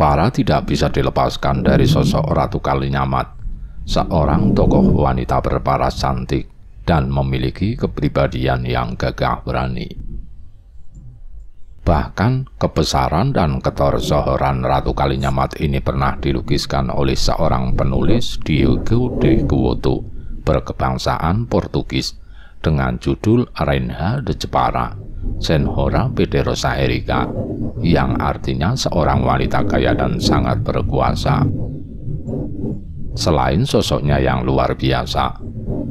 Jepara tidak bisa dilepaskan dari sosok Ratu Kalinyamat, seorang tokoh wanita berparas cantik dan memiliki kepribadian yang gagah berani. Bahkan kebesaran dan ketersohoran Ratu Kalinyamat ini pernah dilukiskan oleh seorang penulis Diego de Quoto berkebangsaan Portugis dengan judul Rainha de Jepara, Senhora Poderosa Erika, yang artinya seorang wanita kaya dan sangat berkuasa. Selain sosoknya yang luar biasa,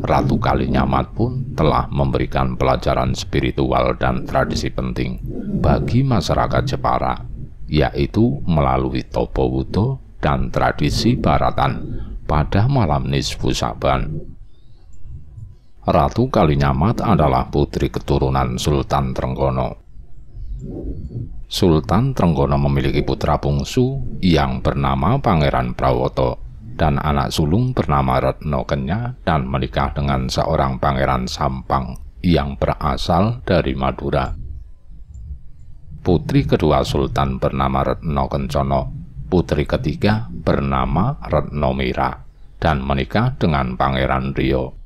Ratu Kalinyamat pun telah memberikan pelajaran spiritual dan tradisi penting bagi masyarakat Jepara, yaitu melalui Topo Wudo dan tradisi Baratan pada malam nisfu Sa'ban. Ratu Kalinyamat adalah putri keturunan Sultan Trenggono. Sultan Trenggono memiliki putra bungsu yang bernama Pangeran Prawoto dan anak sulung bernama Retno Kenya, dan menikah dengan seorang Pangeran Sampang yang berasal dari Madura. Putri kedua Sultan bernama Retno Kencono, putri ketiga bernama Retno Mira, dan menikah dengan Pangeran Rio.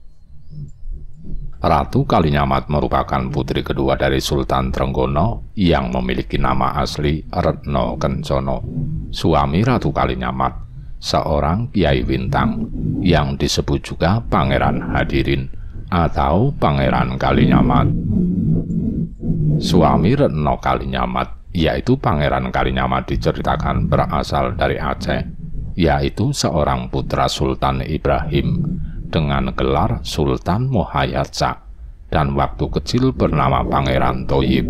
Ratu Kalinyamat merupakan putri kedua dari Sultan Trenggono yang memiliki nama asli Retno Kencono, suami Ratu Kalinyamat, seorang Kiai Wintang yang disebut juga Pangeran Hadirin atau Pangeran Kalinyamat. Suami Retno Kalinyamat, yaitu Pangeran Kalinyamat, diceritakan berasal dari Aceh, yaitu seorang putra Sultan Ibrahim dengan gelar Sultan Mohayatsa, dan waktu kecil bernama Pangeran Toyib.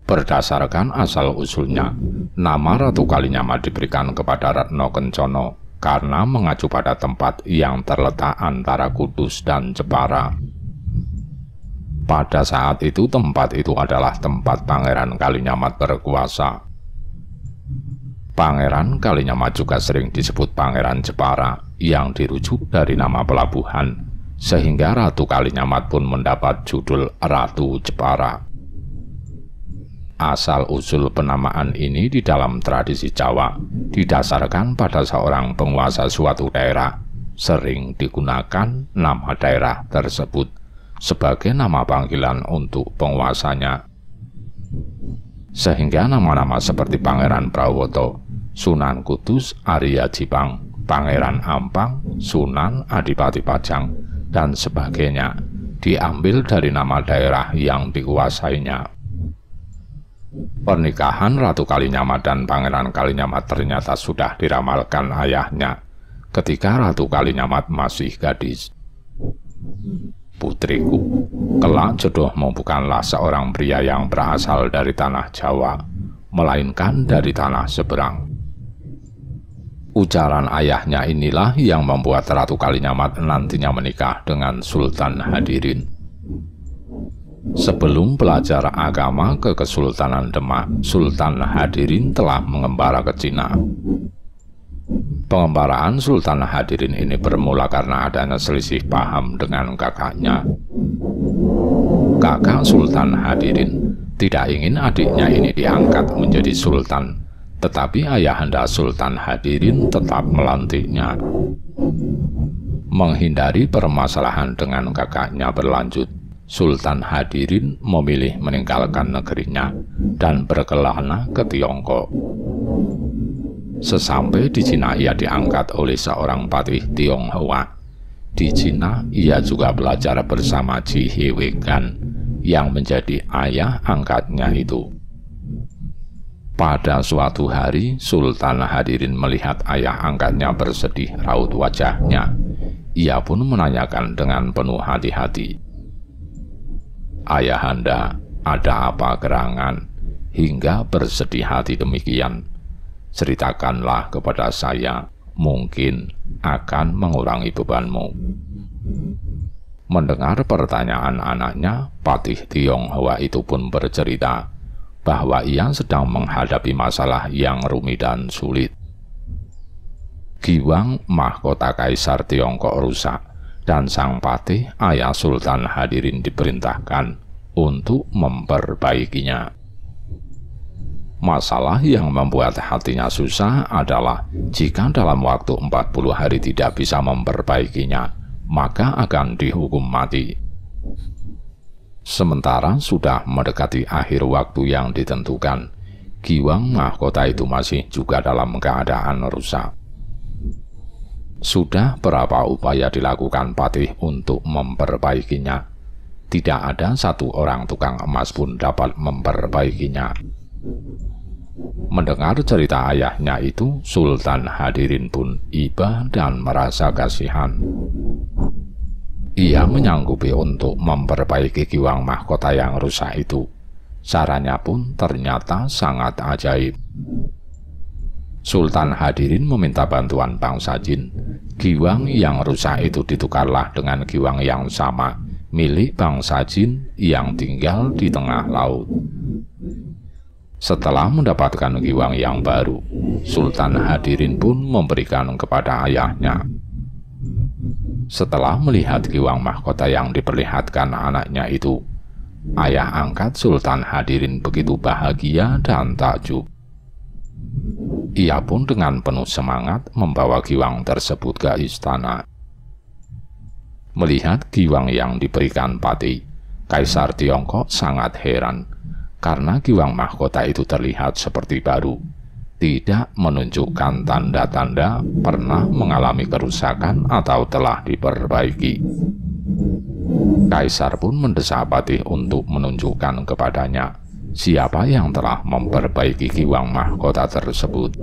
Berdasarkan asal-usulnya, nama Ratu Kalinyamat diberikan kepada Retno Kencono karena mengacu pada tempat yang terletak antara Kudus dan Jepara. Pada saat itu tempat itu adalah tempat Pangeran Kalinyamat berkuasa. Pangeran Kalinyamat juga sering disebut Pangeran Jepara, yang dirujuk dari nama pelabuhan, sehingga Ratu Kalinyamat pun mendapat judul Ratu Jepara. Asal-usul penamaan ini di dalam tradisi Jawa didasarkan pada seorang penguasa suatu daerah. Sering digunakan nama daerah tersebut sebagai nama panggilan untuk penguasanya. Sehingga nama-nama seperti Pangeran Prawoto, Sunan Kudus Arya Jipang, Pangeran Ampang, Sunan Adipati Pajang, dan sebagainya diambil dari nama daerah yang dikuasainya. Pernikahan Ratu Kalinyamat dan Pangeran Kalinyamat ternyata sudah diramalkan ayahnya ketika Ratu Kalinyamat masih gadis. Putriku, kelak jodohmu bukanlah seorang pria yang berasal dari tanah Jawa, melainkan dari tanah seberang. Ucaran ayahnya inilah yang membuat Ratu Kalinyamat nantinya menikah dengan Sultan Hadirin. Sebelum belajar agama ke Kesultanan Demak, Sultan Hadirin telah mengembara ke Cina. Pengembaraan Sultan Hadirin ini bermula karena adanya selisih paham dengan kakaknya. Kakak Sultan Hadirin tidak ingin adiknya ini diangkat menjadi sultan, tetapi ayahanda Sultan Hadirin tetap melantiknya. Menghindari permasalahan dengan kakaknya berlanjut, Sultan Hadirin memilih meninggalkan negerinya dan berkelana ke Tiongkok. Sesampai di Cina, ia diangkat oleh seorang patih Tionghoa. Di Cina, ia juga belajar bersama Ji Hewegan yang menjadi ayah angkatnya itu. Pada suatu hari, Sultan Hadirin melihat ayah angkatnya bersedih raut wajahnya. Ia pun menanyakan dengan penuh hati-hati, "Ayahanda, ada apa gerangan hingga bersedih hati demikian? Ceritakanlah kepada saya, mungkin akan mengurangi bebanmu." Mendengar pertanyaan anaknya, patih Tionghoa itu pun bercerita bahwa ia sedang menghadapi masalah yang rumit dan sulit. Giwang mahkota Kaisar Tiongkok rusak, dan sang patih ayah Sultan Hadirin diperintahkan untuk memperbaikinya. Masalah yang membuat hatinya susah adalah jika dalam waktu 40 hari tidak bisa memperbaikinya, maka akan dihukum mati. Sementara sudah mendekati akhir waktu yang ditentukan, giwang mahkota itu masih juga dalam keadaan rusak. Sudah berapa upaya dilakukan Patih untuk memperbaikinya, tidak ada satu orang tukang emas pun dapat memperbaikinya. Mendengar cerita ayahnya itu, Sultan Hadirin pun iba dan merasa kasihan. Ia menyanggupi untuk memperbaiki giwang mahkota yang rusak itu. Caranya pun ternyata sangat ajaib. Sultan Hadirin meminta bantuan bangsa jin. Giwang yang rusak itu ditukarlah dengan giwang yang sama, milik bangsa jin yang tinggal di tengah laut. Setelah mendapatkan giwang yang baru, Sultan Hadirin pun memberikan kepada ayahnya. Setelah melihat giwang mahkota yang diperlihatkan anaknya itu, ayah angkat Sultan Hadirin begitu bahagia dan takjub. Ia pun dengan penuh semangat membawa giwang tersebut ke istana. Melihat giwang yang diberikan Patih, Kaisar Tiongkok sangat heran, karena giwang mahkota itu terlihat seperti baru, tidak menunjukkan tanda-tanda pernah mengalami kerusakan atau telah diperbaiki. Kaisar pun mendesak Patih untuk menunjukkan kepadanya siapa yang telah memperbaiki giwang mahkota tersebut.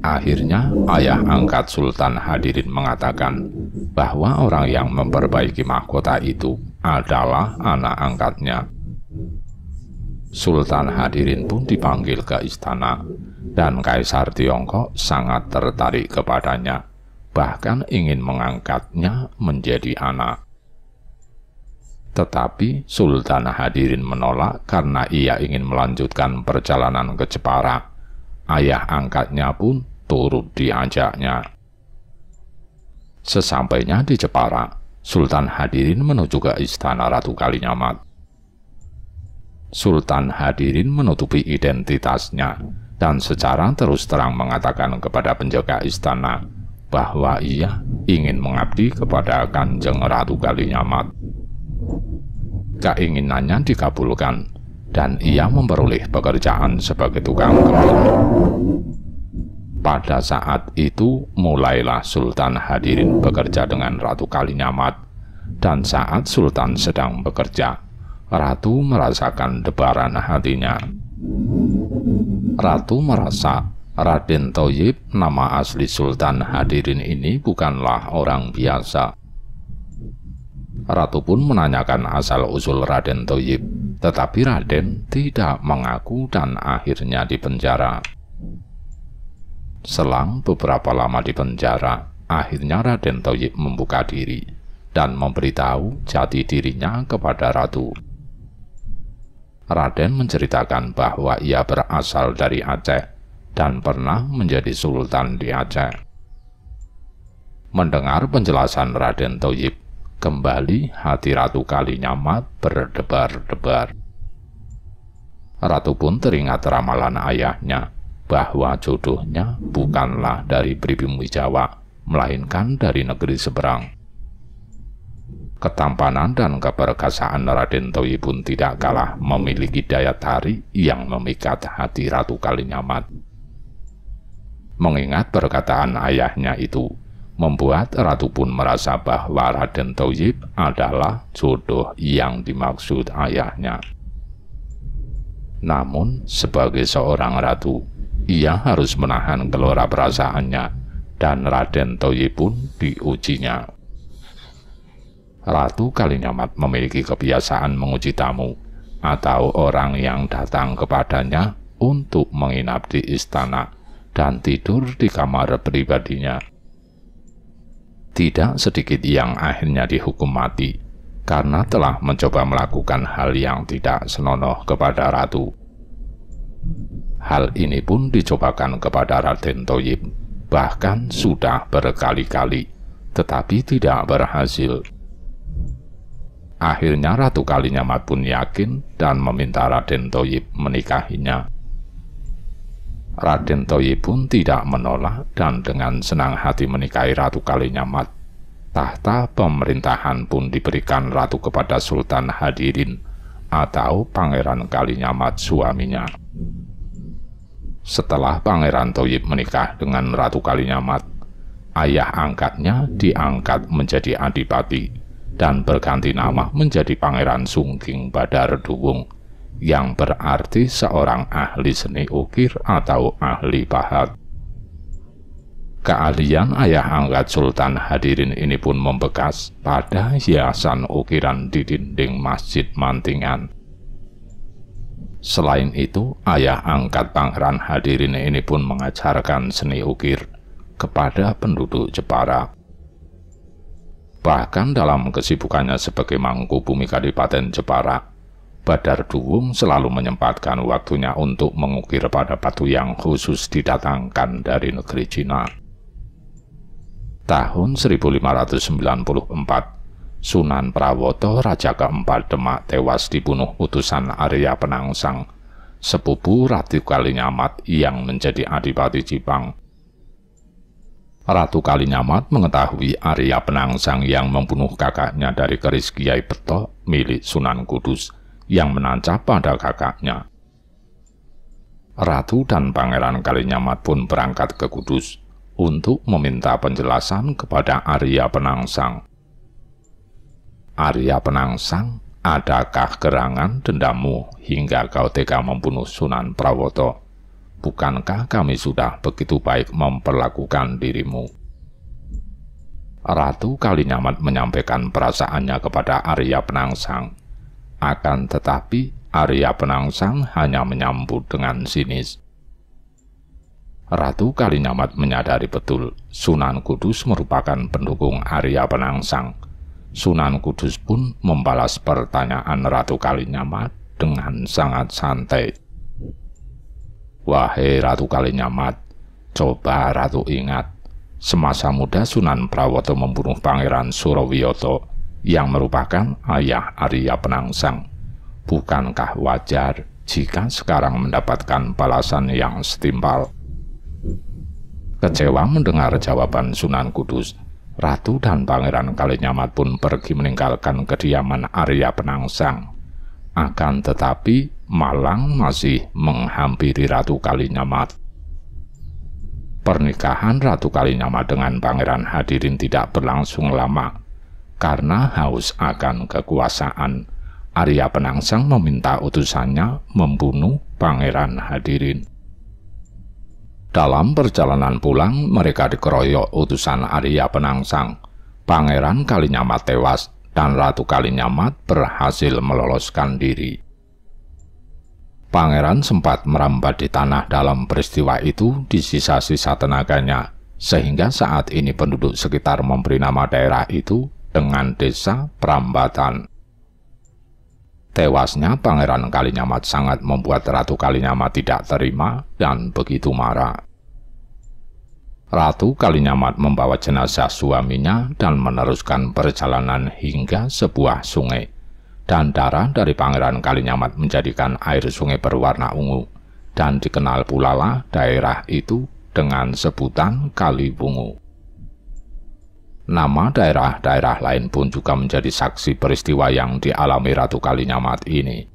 Akhirnya, ayah angkat Sultan Hadirin mengatakan bahwa orang yang memperbaiki mahkota itu adalah anak angkatnya. Sultan Hadirin pun dipanggil ke istana, dan Kaisar Tiongkok sangat tertarik kepadanya, bahkan ingin mengangkatnya menjadi anak. Tetapi Sultan Hadirin menolak karena ia ingin melanjutkan perjalanan ke Jepara. Ayah angkatnya pun turut diajaknya. Sesampainya di Jepara, Sultan Hadirin menuju ke istana Ratu Kalinyamat. Sultan Hadirin menutupi identitasnya dan secara terus terang mengatakan kepada penjaga istana bahwa ia ingin mengabdi kepada Kanjeng Ratu Kalinyamat. Keinginannya dikabulkan dan ia memperoleh pekerjaan sebagai tukang kebun. Pada saat itu mulailah Sultan Hadirin bekerja dengan Ratu Kalinyamat, dan saat Sultan sedang bekerja, Ratu merasakan debaran hatinya. Ratu merasa Raden Thayyib, nama asli Sultan Hadirin ini, bukanlah orang biasa. Ratu pun menanyakan asal-usul Raden Thayyib, tetapi Raden tidak mengaku dan akhirnya dipenjara. Selang beberapa lama di penjara, akhirnya Raden Thayyib membuka diri dan memberitahu jati dirinya kepada Ratu. Raden menceritakan bahwa ia berasal dari Aceh dan pernah menjadi sultan di Aceh. Mendengar penjelasan Raden Thayyib, kembali hati Ratu Kalinyamat berdebar-debar. Ratu pun teringat ramalan ayahnya bahwa jodohnya bukanlah dari pribumi Jawa, melainkan dari negeri seberang. Ketampanan dan keperkasaan Raden Thayyib pun tidak kalah memiliki daya tarik yang memikat hati Ratu Kalinyamat. Mengingat perkataan ayahnya itu, membuat Ratu pun merasa bahwa Raden Thayyib adalah jodoh yang dimaksud ayahnya. Namun, sebagai seorang ratu, ia harus menahan gelora perasaannya, dan Raden Thayyib pun diujinya. Ratu Kalinyamat memiliki kebiasaan menguji tamu atau orang yang datang kepadanya untuk menginap di istana dan tidur di kamar pribadinya. Tidak sedikit yang akhirnya dihukum mati karena telah mencoba melakukan hal yang tidak senonoh kepada ratu. Hal ini pun dicobakan kepada Raden Thayyib, bahkan sudah berkali-kali, tetapi tidak berhasil. Akhirnya Ratu Kalinyamat pun yakin dan meminta Raden Thoyib menikahinya. Raden Thoyib pun tidak menolak dan dengan senang hati menikahi Ratu Kalinyamat. Tahta pemerintahan pun diberikan ratu kepada Sultan Hadirin atau Pangeran Kalinyamat suaminya. Setelah Pangeran Thoyib menikah dengan Ratu Kalinyamat, ayah angkatnya diangkat menjadi adipati dan berganti nama menjadi Pangeran Sungking Badarduwung, yang berarti seorang ahli seni ukir atau ahli pahat. Keahlian ayah angkat Sultan Hadirin ini pun membekas pada hiasan ukiran di dinding Masjid Mantingan. Selain itu, ayah angkat Pangeran Hadirin ini pun mengajarkan seni ukir kepada penduduk Jepara. Bahkan dalam kesibukannya sebagai mangku bumi Kadipaten Jepara, Badarduwung selalu menyempatkan waktunya untuk mengukir pada batu yang khusus didatangkan dari negeri Cina. Tahun 1594, Sunan Prawoto, Raja keempat Demak, tewas dibunuh utusan Arya Penangsang, sepupu Ratu Kalinyamat yang menjadi adipati Jipang. Ratu Kalinyamat mengetahui Arya Penangsang yang membunuh kakaknya dari keris Kiai Beto milik Sunan Kudus yang menancap pada kakaknya. Ratu dan Pangeran Kalinyamat pun berangkat ke Kudus untuk meminta penjelasan kepada Arya Penangsang. Arya Penangsang, adakah gerangan dendammu hingga kau tega membunuh Sunan Prawoto? Bukankah kami sudah begitu baik memperlakukan dirimu? Ratu Kalinyamat menyampaikan perasaannya kepada Arya Penangsang. Akan tetapi Arya Penangsang hanya menyambut dengan sinis. Ratu Kalinyamat menyadari betul Sunan Kudus merupakan pendukung Arya Penangsang. Sunan Kudus pun membalas pertanyaan Ratu Kalinyamat dengan sangat santai. Wahai Ratu Kalinyamat, coba Ratu ingat, semasa muda Sunan Prawoto membunuh Pangeran Surawiyoto yang merupakan ayah Arya Penangsang. Bukankah wajar jika sekarang mendapatkan balasan yang setimpal? Kecewa mendengar jawaban Sunan Kudus, Ratu dan Pangeran Kalinyamat pun pergi meninggalkan kediaman Arya Penangsang. Akan tetapi malang masih menghampiri Ratu Kalinyamat. Pernikahan Ratu Kalinyamat dengan Pangeran Hadirin tidak berlangsung lama. Karena haus akan kekuasaan, Arya Penangsang meminta utusannya membunuh Pangeran Hadirin. Dalam perjalanan pulang, mereka dikeroyok utusan Arya Penangsang. Pangeran Kalinyamat tewas dan Ratu Kalinyamat berhasil meloloskan diri. Pangeran sempat merambat di tanah dalam peristiwa itu di sisa-sisa tenaganya, sehingga saat ini penduduk sekitar memberi nama daerah itu dengan Desa Prambatan. Tewasnya Pangeran Kalinyamat sangat membuat Ratu Kalinyamat tidak terima dan begitu marah. Ratu Kalinyamat membawa jenazah suaminya dan meneruskan perjalanan hingga sebuah sungai, dan darah dari Pangeran Kalinyamat menjadikan air sungai berwarna ungu, dan dikenal pula lah daerah itu dengan sebutan Kaliwungu. Nama daerah-daerah lain pun juga menjadi saksi peristiwa yang dialami Ratu Kalinyamat ini.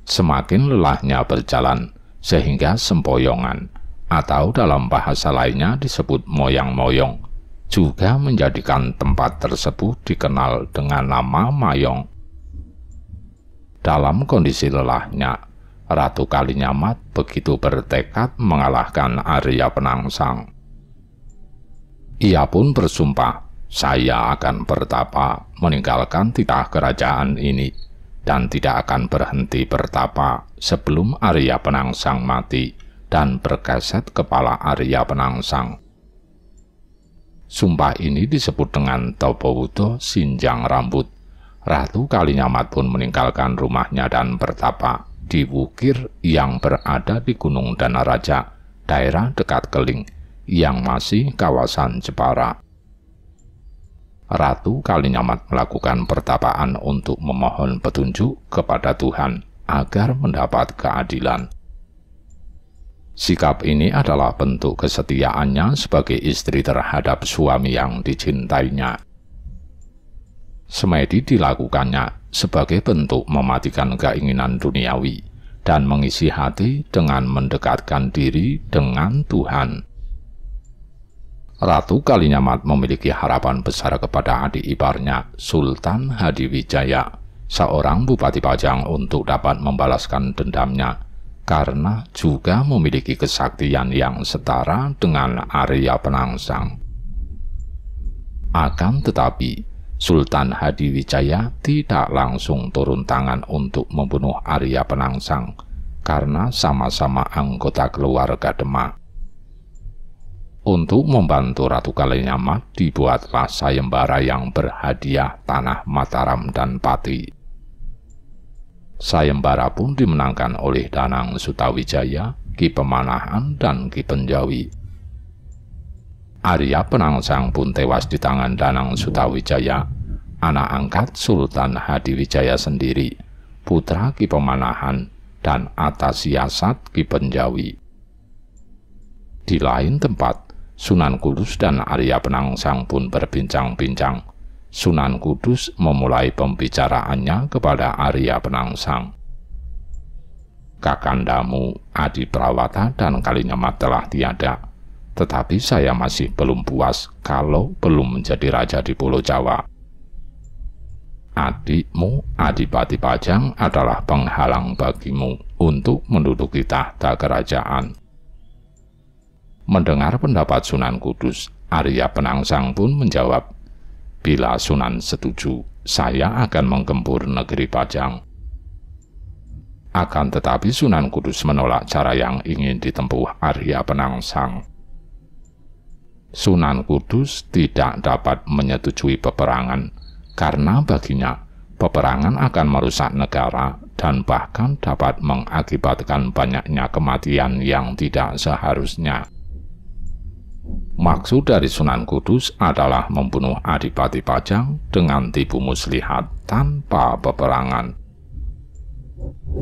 Semakin lelahnya berjalan, sehingga sempoyongan, atau dalam bahasa lainnya disebut moyang-moyong, juga menjadikan tempat tersebut dikenal dengan nama Mayong. Dalam kondisi lelahnya, Ratu Kalinyamat begitu bertekad mengalahkan Arya Penangsang. Ia pun bersumpah, saya akan bertapa meninggalkan titah kerajaan ini, dan tidak akan berhenti bertapa sebelum Arya Penangsang mati dan berkeset kepala Arya Penangsang. Sumpah ini disebut dengan Topowudo Sinjang Rambut. Ratu Kalinyamat pun meninggalkan rumahnya dan bertapa di Wukir yang berada di Gunung Danaraja, daerah dekat Keling, yang masih kawasan Jepara. Ratu Kalinyamat melakukan pertapaan untuk memohon petunjuk kepada Tuhan agar mendapat keadilan. Sikap ini adalah bentuk kesetiaannya sebagai istri terhadap suami yang dicintainya. Semedi dilakukannya sebagai bentuk mematikan keinginan duniawi dan mengisi hati dengan mendekatkan diri dengan Tuhan. Ratu Kalinyamat memiliki harapan besar kepada adik iparnya, Sultan Hadiwijaya, seorang Bupati Pajang, untuk dapat membalaskan dendamnya, karena juga memiliki kesaktian yang setara dengan Arya Penangsang. Akan tetapi, Sultan Hadiwijaya tidak langsung turun tangan untuk membunuh Arya Penangsang, karena sama-sama anggota keluarga Demak. Untuk membantu Ratu Kalinyamat, dibuatlah sayembara yang berhadiah tanah Mataram dan Pati. Sayembara pun dimenangkan oleh Danang Sutawijaya, Ki Pemanahan, dan Ki Penjawi. Arya Penangsang pun tewas di tangan Danang Sutawijaya, anak angkat Sultan Hadiwijaya sendiri, putra Ki Pemanahan, dan atas siasat Ki Penjawi. Di lain tempat, Sunan Kudus dan Arya Penangsang pun berbincang-bincang. Sunan Kudus memulai pembicaraannya kepada Arya Penangsang. Kakandamu, Adi Prawata dan Kalinyamat telah tiada, tetapi saya masih belum puas kalau belum menjadi raja di Pulau Jawa. Adikmu, Adipati Pajang, adalah penghalang bagimu untuk menduduki tahta kerajaan. Mendengar pendapat Sunan Kudus, Arya Penangsang pun menjawab, bila Sunan setuju, saya akan menggempur negeri Pajang. Akan tetapi Sunan Kudus menolak cara yang ingin ditempuh Arya Penangsang. Sunan Kudus tidak dapat menyetujui peperangan, karena baginya peperangan akan merusak negara dan bahkan dapat mengakibatkan banyaknya kematian yang tidak seharusnya. Maksud dari Sunan Kudus adalah membunuh Adipati Pajang dengan tipu muslihat tanpa peperangan.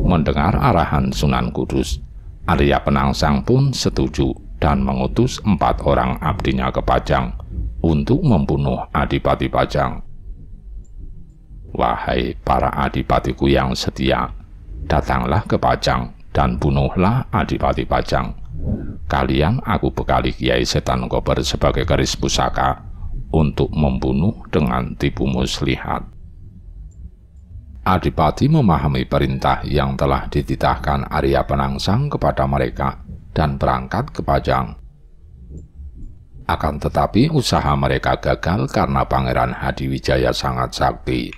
Mendengar arahan Sunan Kudus, Arya Penangsang pun setuju dan mengutus 4 orang abdinya ke Pajang untuk membunuh Adipati Pajang. Wahai para adipatiku yang setia, datanglah ke Pajang dan bunuhlah Adipati Pajang. Kalian aku bekali Kiai Setan Kober sebagai keris pusaka untuk membunuh dengan tipu muslihat. Adipati memahami perintah yang telah dititahkan Arya Penangsang kepada mereka dan berangkat ke Pajang. Akan tetapi usaha mereka gagal karena Pangeran Hadiwijaya sangat sakti.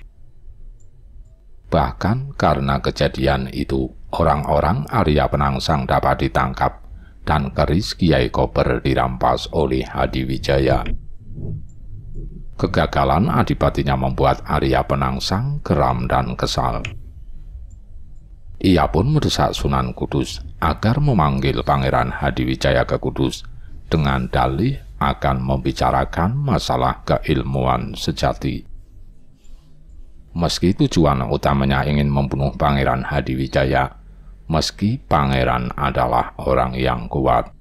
Bahkan karena kejadian itu, orang-orang Arya Penangsang dapat ditangkap dan keris Kiai Kober dirampas oleh Hadiwijaya. Kegagalan adipatinya membuat Arya Penangsang geram dan kesal. Ia pun mendesak Sunan Kudus agar memanggil Pangeran Hadiwijaya ke Kudus dengan dalih akan membicarakan masalah keilmuan sejati. Meski tujuan utamanya ingin membunuh Pangeran Hadiwijaya, meski pangeran adalah orang yang kuat.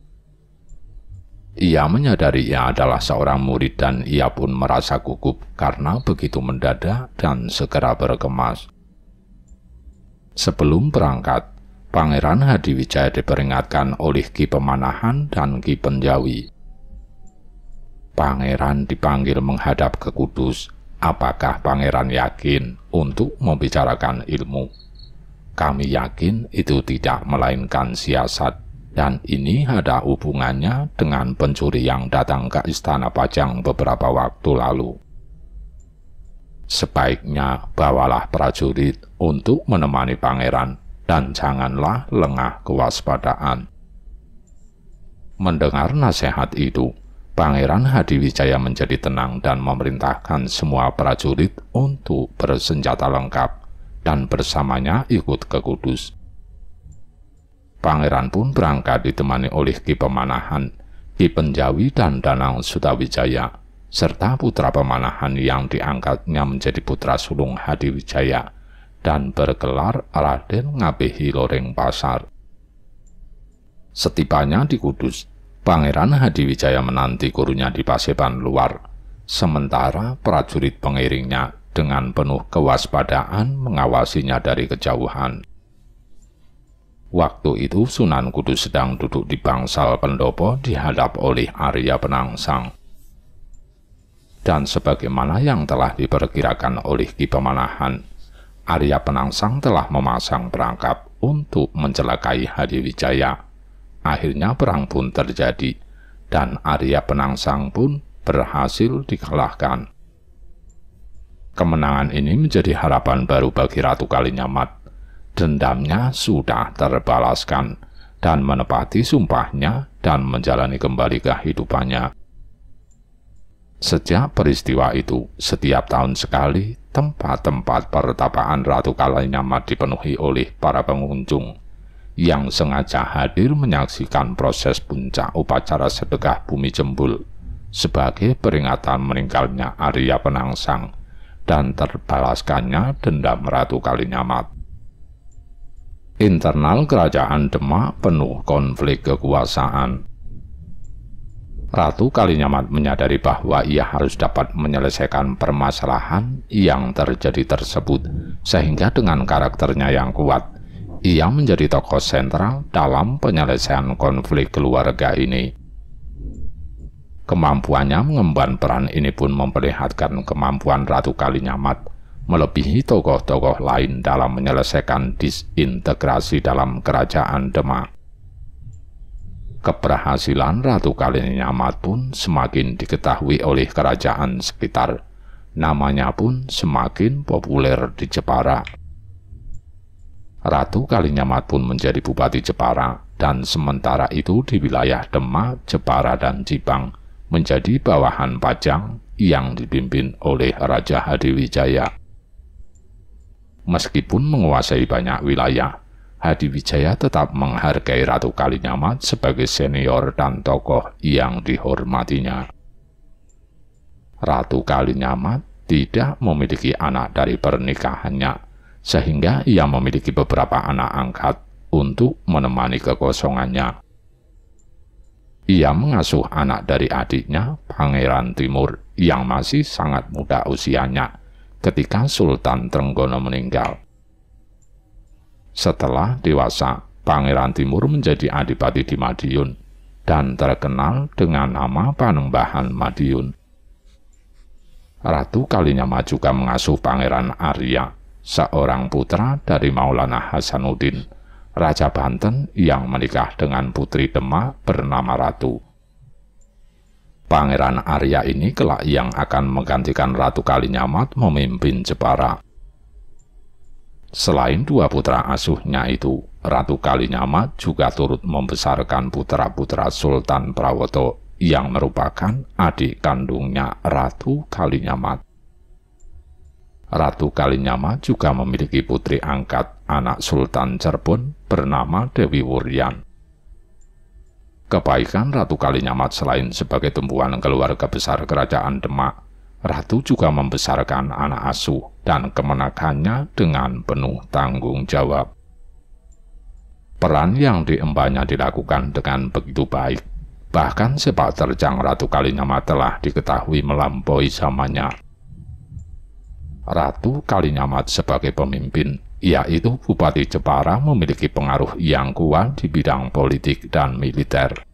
Ia menyadari ia adalah seorang murid dan ia pun merasa gugup karena begitu mendadak dan segera berkemas. Sebelum berangkat, Pangeran Hadiwijaya diperingatkan oleh Ki Pemanahan dan Ki Penjawi. Pangeran dipanggil menghadap ke Kudus. Apakah pangeran yakin untuk membicarakan ilmu? Kami yakin itu tidak melainkan siasat, dan ini ada hubungannya dengan pencuri yang datang ke Istana Pajang beberapa waktu lalu. Sebaiknya bawalah prajurit untuk menemani pangeran, dan janganlah lengah kewaspadaan. Mendengar nasihat itu, Pangeran Hadiwijaya menjadi tenang dan memerintahkan semua prajurit untuk bersenjata lengkap dan bersamanya ikut ke Kudus. Pangeran pun berangkat ditemani oleh Ki Pemanahan, Ki Penjawi, dan Danang Sutawijaya, serta putra pemanahan yang diangkatnya menjadi putra sulung Hadiwijaya dan bergelar Raden Ngabehi Loreng Pasar. Setibanya di Kudus, Pangeran Hadiwijaya menanti gurunya di Paseban Luar, sementara prajurit pengiringnya dengan penuh kewaspadaan mengawasinya dari kejauhan. Waktu itu Sunan Kudus sedang duduk di bangsal pendopo dihadap oleh Arya Penangsang. Dan sebagaimana yang telah diperkirakan oleh Ki Pemanahan, Arya Penangsang telah memasang perangkap untuk mencelakai Hadiwijaya. Akhirnya perang pun terjadi, dan Arya Penangsang pun berhasil dikalahkan. Kemenangan ini menjadi harapan baru bagi Ratu Kalinyamat. Dendamnya sudah terbalaskan, dan menepati sumpahnya dan menjalani kembali kehidupannya. Sejak peristiwa itu, setiap tahun sekali, tempat-tempat pertapaan Ratu Kalinyamat dipenuhi oleh para pengunjung yang sengaja hadir menyaksikan proses puncak upacara sedekah bumi Jembul sebagai peringatan meninggalnya Arya Penangsang dan terbalaskannya dendam Ratu Kalinyamat. Internal kerajaan Demak penuh konflik kekuasaan. Ratu Kalinyamat menyadari bahwa ia harus dapat menyelesaikan permasalahan yang terjadi tersebut, sehingga dengan karakternya yang kuat, ia menjadi tokoh sentral dalam penyelesaian konflik keluarga ini. Kemampuannya mengemban peran ini pun memperlihatkan kemampuan Ratu Kalinyamat melebihi tokoh-tokoh lain dalam menyelesaikan disintegrasi dalam kerajaan Demak. Keberhasilan Ratu Kalinyamat pun semakin diketahui oleh kerajaan sekitar. Namanya pun semakin populer di Jepara. Ratu Kalinyamat pun menjadi Bupati Jepara, dan sementara itu di wilayah Demak, Jepara, dan Jipang menjadi bawahan Pajang yang dipimpin oleh Raja Hadiwijaya. Meskipun menguasai banyak wilayah, Hadiwijaya tetap menghargai Ratu Kalinyamat sebagai senior dan tokoh yang dihormatinya. Ratu Kalinyamat tidak memiliki anak dari pernikahannya, sehingga ia memiliki beberapa anak angkat untuk menemani kekosongannya. Ia mengasuh anak dari adiknya, Pangeran Timur, yang masih sangat muda usianya ketika Sultan Trenggono meninggal. Setelah dewasa, Pangeran Timur menjadi adipati di Madiun dan terkenal dengan nama Panembahan Madiun. Ratu Kalinyamat juga mengasuh Pangeran Arya, seorang putra dari Maulana Hasanuddin, Raja Banten yang menikah dengan putri Demak bernama Ratu. Pangeran Arya ini kelak yang akan menggantikan Ratu Kalinyamat memimpin Jepara. Selain dua putra asuhnya itu, Ratu Kalinyamat juga turut membesarkan putra-putra Sultan Prawoto yang merupakan adik kandungnya Ratu Kalinyamat. Ratu Kalinyamat juga memiliki putri angkat anak Sultan Cirebon bernama Dewi Wuryan. Kebaikan Ratu Kalinyamat selain sebagai tumpuan keluarga besar kerajaan Demak, Ratu juga membesarkan anak asuh dan kemenakannya dengan penuh tanggung jawab. Peran yang diembannya dilakukan dengan begitu baik, bahkan sepak terjang Ratu Kalinyamat telah diketahui melampaui zamannya. Ratu Kalinyamat sebagai pemimpin, yaitu Bupati Jepara, memiliki pengaruh yang kuat di bidang politik dan militer.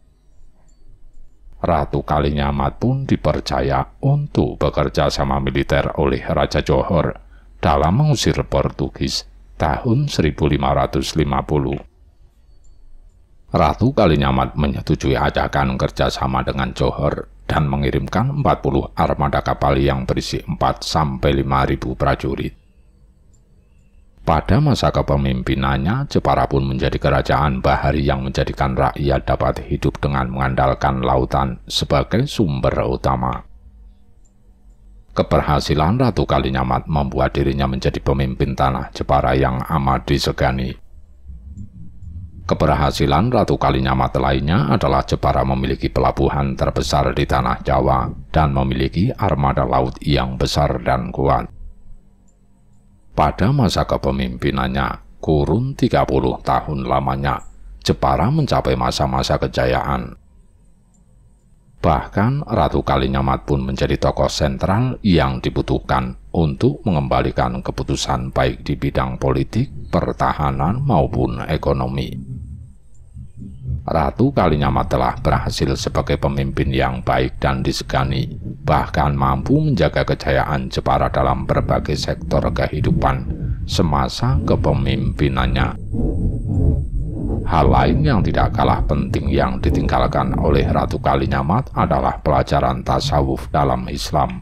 Ratu Kalinyamat pun dipercaya untuk bekerja sama militer oleh Raja Johor dalam mengusir Portugis tahun 1550. Ratu Kalinyamat menyetujui ajakan kerjasama dengan Johor dan mengirimkan 40 armada kapal yang berisi 4–5.000 prajurit. Pada masa kepemimpinannya, Jepara pun menjadi kerajaan bahari yang menjadikan rakyat dapat hidup dengan mengandalkan lautan sebagai sumber utama. Keberhasilan Ratu Kalinyamat membuat dirinya menjadi pemimpin tanah Jepara yang amat disegani. Keberhasilan Ratu Kalinyamat lainnya adalah Jepara memiliki pelabuhan terbesar di tanah Jawa dan memiliki armada laut yang besar dan kuat. Pada masa kepemimpinannya, kurun 30 tahun lamanya, Jepara mencapai masa-masa kejayaan. Bahkan Ratu Kalinyamat pun menjadi tokoh sentral yang dibutuhkan untuk mengembalikan keputusan baik di bidang politik, pertahanan maupun ekonomi. Ratu Kalinyamat telah berhasil sebagai pemimpin yang baik dan disegani, bahkan mampu menjaga kejayaan Jepara dalam berbagai sektor kehidupan semasa kepemimpinannya. Hal lain yang tidak kalah penting yang ditinggalkan oleh Ratu Kalinyamat adalah pelajaran tasawuf dalam Islam.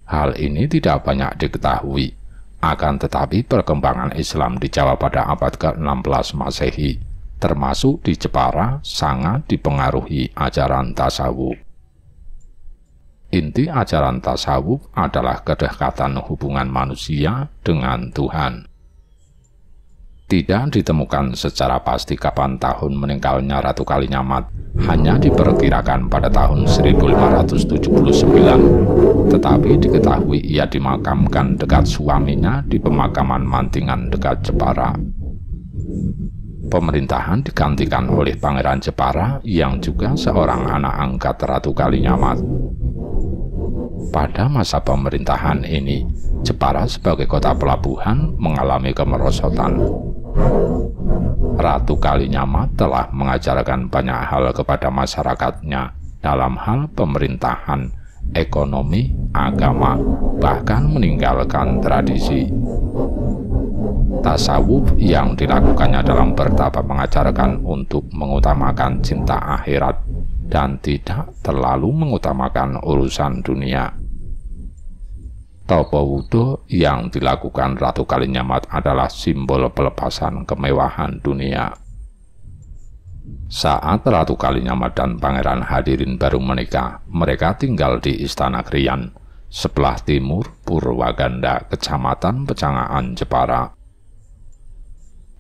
Hal ini tidak banyak diketahui, akan tetapi perkembangan Islam di Jawa pada abad ke-16 Masehi, termasuk di Jepara, sangat dipengaruhi ajaran tasawuf. Inti ajaran tasawuf adalah kedekatan hubungan manusia dengan Tuhan. Tidak ditemukan secara pasti kapan tahun meninggalnya Ratu Kalinyamat, hanya diperkirakan pada tahun 1579, tetapi diketahui ia dimakamkan dekat suaminya di pemakaman Mantingan dekat Jepara. Pemerintahan digantikan oleh Pangeran Jepara yang juga seorang anak angkat Ratu Kalinyamat. Pada masa pemerintahan ini, Jepara sebagai kota pelabuhan mengalami kemerosotan. Ratu Kalinyamat telah mengajarkan banyak hal kepada masyarakatnya dalam hal pemerintahan, ekonomi, agama, bahkan meninggalkan tradisi. Tasawuf yang dilakukannya dalam bertapa mengajarkan untuk mengutamakan cinta akhirat dan tidak terlalu mengutamakan urusan dunia. Tapa wudhu yang dilakukan Ratu Kalinyamat adalah simbol pelepasan kemewahan dunia. Saat Ratu Kalinyamat dan Pangeran Hadirin baru menikah, mereka tinggal di Istana Kriyan, sebelah timur Purwaganda, Kecamatan Pecangaan, Jepara.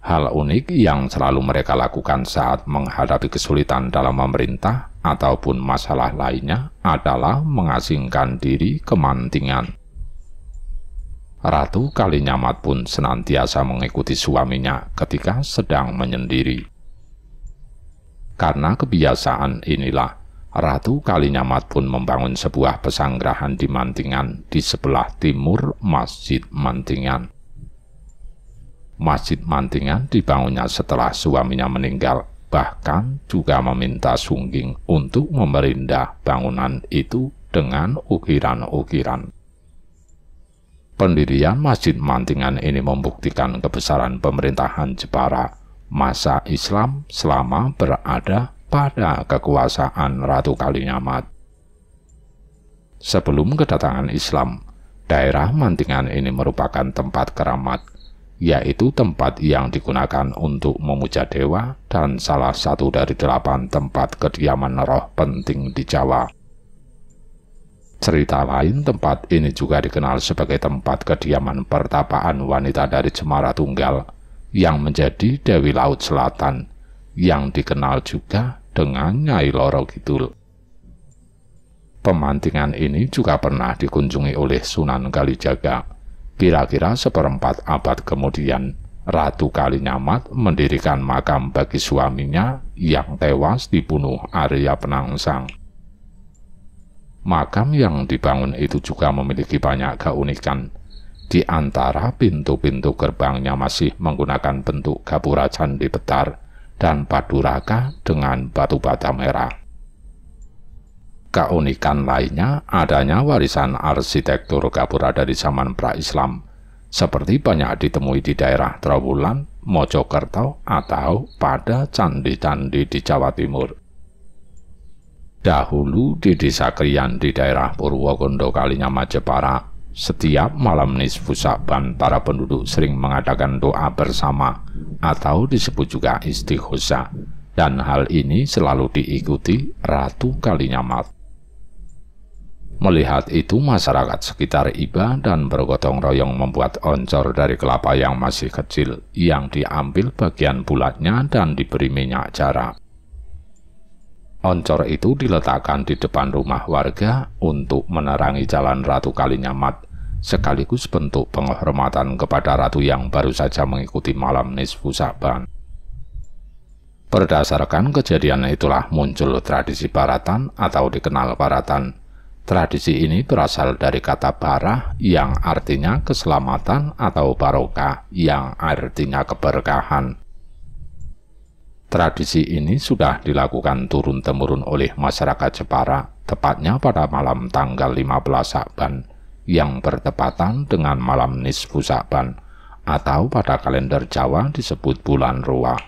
Hal unik yang selalu mereka lakukan saat menghadapi kesulitan dalam memerintah ataupun masalah lainnya adalah mengasingkan diri ke Mantingan. Ratu Kalinyamat pun senantiasa mengikuti suaminya ketika sedang menyendiri. Karena kebiasaan inilah, Ratu Kalinyamat pun membangun sebuah pesanggrahan di Mantingan di sebelah timur Masjid Mantingan. Masjid Mantingan dibangunnya setelah suaminya meninggal, bahkan juga meminta Sungging untuk memerindah bangunan itu dengan ukiran-ukiran. Pendirian Masjid Mantingan ini membuktikan kebesaran pemerintahan Jepara masa Islam selama berada pada kekuasaan Ratu Kalinyamat. Sebelum kedatangan Islam, daerah Mantingan ini merupakan tempat keramat, yaitu tempat yang digunakan untuk memuja dewa dan salah satu dari 8 tempat kediaman roh penting di Jawa. Cerita lain, tempat ini juga dikenal sebagai tempat kediaman pertapaan wanita dari Cemara Tunggal yang menjadi Dewi Laut Selatan, yang dikenal juga dengan Nyai Loro Kidul. Pemantingan ini juga pernah dikunjungi oleh Sunan Kalijaga. Kira-kira seperempat abad kemudian, Ratu Kalinyamat mendirikan makam bagi suaminya yang tewas dibunuh Arya Penangsang. Makam yang dibangun itu juga memiliki banyak keunikan. Di antara pintu-pintu gerbangnya masih menggunakan bentuk gapura candi Betar dan Paduraka dengan batu bata merah. Keunikan lainnya adanya warisan arsitektur gapura dari zaman pra-Islam, seperti banyak ditemui di daerah Trowulan, Mojokerto, atau pada candi-candi di Jawa Timur. Dahulu di Desa Kriyan di daerah Purwokondo Kalinyamat Jepara, setiap malam nisfu Sa'ban para penduduk sering mengadakan doa bersama atau disebut juga istighosa, dan hal ini selalu diikuti Ratu Kalinyamat. Melihat itu, masyarakat sekitar iba dan bergotong royong membuat oncor dari kelapa yang masih kecil, yang diambil bagian bulatnya dan diberi minyak jarak. Oncor itu diletakkan di depan rumah warga untuk menerangi jalan Ratu Kalinyamat, sekaligus bentuk penghormatan kepada ratu yang baru saja mengikuti malam nisfu Sa'ban. Berdasarkan kejadian itulah muncul tradisi baratan atau dikenal baratan. Tradisi ini berasal dari kata barah yang artinya keselamatan atau barokah yang artinya keberkahan. Tradisi ini sudah dilakukan turun-temurun oleh masyarakat Jepara, tepatnya pada malam tanggal 15 Sa'ban, yang bertepatan dengan malam nisfu Sa'ban, atau pada kalender Jawa disebut bulan Ruah.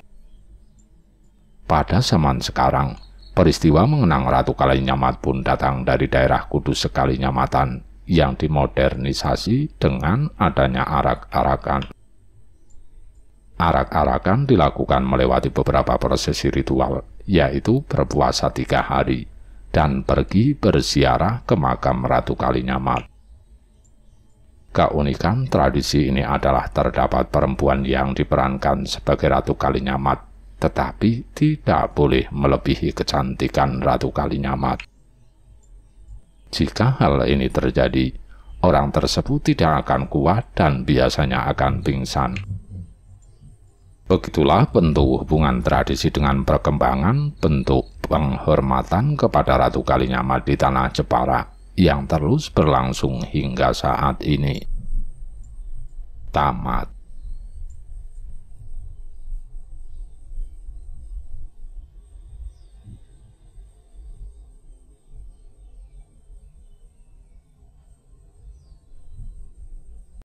Pada zaman sekarang, peristiwa mengenang Ratu Kalinyamat pun datang dari daerah Kudus Sekalinyamatan yang dimodernisasi dengan adanya arak-arakan. Arak-arakan dilakukan melewati beberapa prosesi ritual, yaitu berpuasa 3 hari dan pergi berziarah ke makam Ratu Kalinyamat. Keunikan tradisi ini adalah terdapat perempuan yang diperankan sebagai Ratu Kalinyamat, tetapi tidak boleh melebihi kecantikan Ratu Kalinyamat. Jika hal ini terjadi, orang tersebut tidak akan kuat dan biasanya akan pingsan. Begitulah bentuk hubungan tradisi dengan perkembangan bentuk penghormatan kepada Ratu Kalinyamat di tanah Jepara yang terus berlangsung hingga saat ini. Tamat.